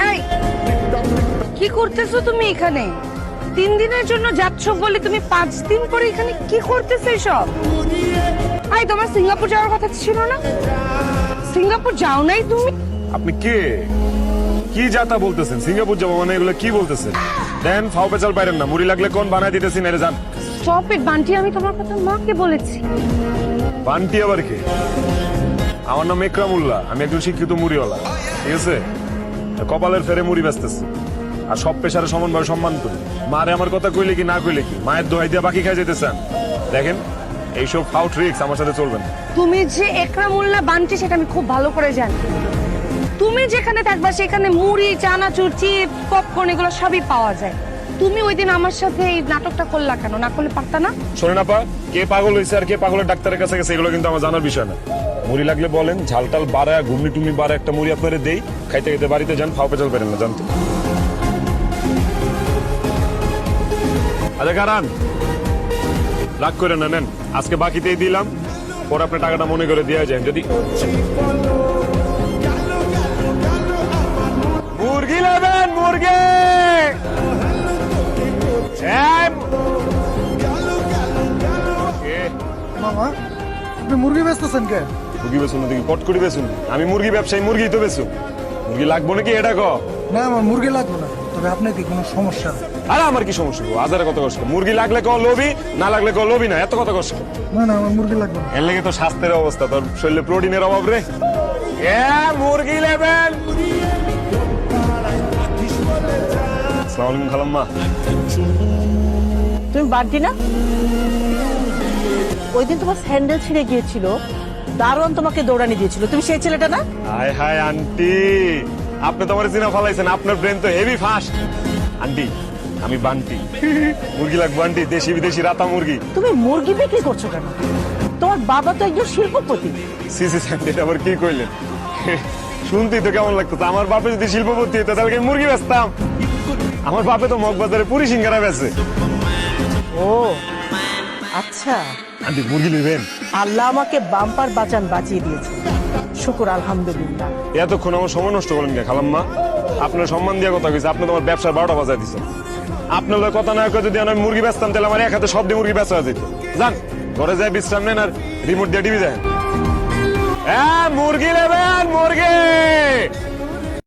এই, কি করতেছো তুমি এখানে? 3 দিনের জন্য যাচ্ছ বলে তুমি 5 দিন পরে এখানে কি করতেছো এসব? আই, তোমার সিঙ্গাপুর যাওয়ার কথা ছিল না? সিঙ্গাপুর যাও নাই তুমি? আপনি কে? কি যাতা বলতেছেন? সিঙ্গাপুর যাবো মানে এগুলো কি বলতেছেন? দেন ফাও পেঁচাল পারেন না, মুড়ি লাগলে কোন বানাই দিতেছি না যান। স্টপ ইট বান্টি, আমি তোমার কথা মাকে বলেছি। বান্টি আবার কে? আমার নাম একরামুল্লাহ, আমি একজন শিক্ষিত মুড়িওয়ালা, ঠিক আছে? কপালের ফেরে মুড়ি বেচতেছি আর সব পেশারে সমানভাবে সম্মান করি। মারে আমার কথা কইলে কি না কইলে কি, মায়ের দোহাই দিয়ে বাকি খাই যেতে চান? দেখেন, এইসব ফাউ ট্রিক্স আমার সাথে চলবেন না। তুমি যে একরামুল্লাহ বান্টি সেটা আমি খুব ভালো করে জানি। তুমি যেখানে থাকবা সেখানে মুড়ি, চানাচুর, চিপ, পপকর্ন এগুলো সবই পাওয়া যায়। তুমি ওই দিন আমার সাথে এই নাটকটা করলা কেন? না করলে পারতা না? শোনেন আপা, কে পাগল হয়েছে আর কে পাগলের ডাক্তারের কাছে গেছে এগুলো কিন্তু আমার জানার বিষয় না। মুড়ি লাগলে বলেন, ঝালটাল বাড়া ঘুমনি টুমনি বাড়া একটা মুড়ি আপনারে দেই, খাইতে খাইতে বাড়িতে যান, ফাও পেঁচাল পারেন না জানতো। আচ্ছা কারান, রাগ করে না, নেন আজকে বাকিতেই দিলাম, পরে আপনার টাকাটা মনে করে দেওয়া যায়। যদি মুরগি নেবেন, মুরগি মামা, আপনি মুরগি বেচতেছেন কে? মুরগি বেচুন না দেখি, কট করে বেচুন। আমি মুরগি ব্যবসায়ী, মুরগি তো বেচুন। মুরগি লাগবো নাকি এটা ক? না, আমার মুরগি লাগবে না, তবে আপনার কি কোনো সমস্যা? আরে আমার কি সমস্যা? হাজারে কত কষ্ট। মুরগি লাগলে ক লোভি, না লাগলে ক লোভি না, এত কত কষ্ট। না না, আমার মুরগি লাগবে না। এর লেগে তো স্বাস্থ্যের অবস্থা, তোর শরীরে প্রোটিনের অভাব রে। মুরগি নেবেন। আসসালামু আলাইকুম খালাম্মা। তুমি বাড়তি না? ওই দিন তোমার স্যান্ডেল ছিঁড়ে গিয়েছিল, দারোয়ান তোমাকে দৌড়ানি দিয়েছিল, তুমি সেই ছেলেটা না? হায় হায় আন্টি, আপনি তো আমার চিনা ফালাইছেন, আপনার ব্রেন তো হেভি ফাস্ট। আন্টি, আমি বান্টি। মুরগি লাগবে আন্টি, দেশি বিদেশি রাতা মুরগি। তুমি মুরগি বিক্রি করছো কেন? তোমার বাবা তো একজন শিল্পপতি। সিসি স্যান্ডেল আবার কি কইলেন? শুনতেই তো কেমন লাগতো। আমার বাপে যদি শিল্পপতি হতো তাহলে আমি মুরগি বেচতাম। আমার বাপে তো মগবাজারে পুরি সিঙ্গারা বেচে। ও আচ্ছা, আন্টি মুরগি নেবেন? আল্লাহ আমাকে বাম্পার বাঁচান বাঁচিয়ে দিয়েছে, শুকুর আলহামদুলিল্লাহ। এতক্ষণ আমার সময় নষ্ট করেন কে খালাম্মা? আপনার সম্মান দিয়ে কথা কইছে, আপনি তো আমার ব্যবসার 12টা বাজায় দিচ্ছেন। আপনার লোক কথা না কয়ে যদি আমি মুরগি বেচতাম তাহলে আমার এক হাতে সব দিয়ে মুরগি বেচা যেত। যান ঘরে যায় বিশ্রাম নেন আর রিমোট দিয়ে টিভি দেখেন। মুরগি নেবেন, মুরগি।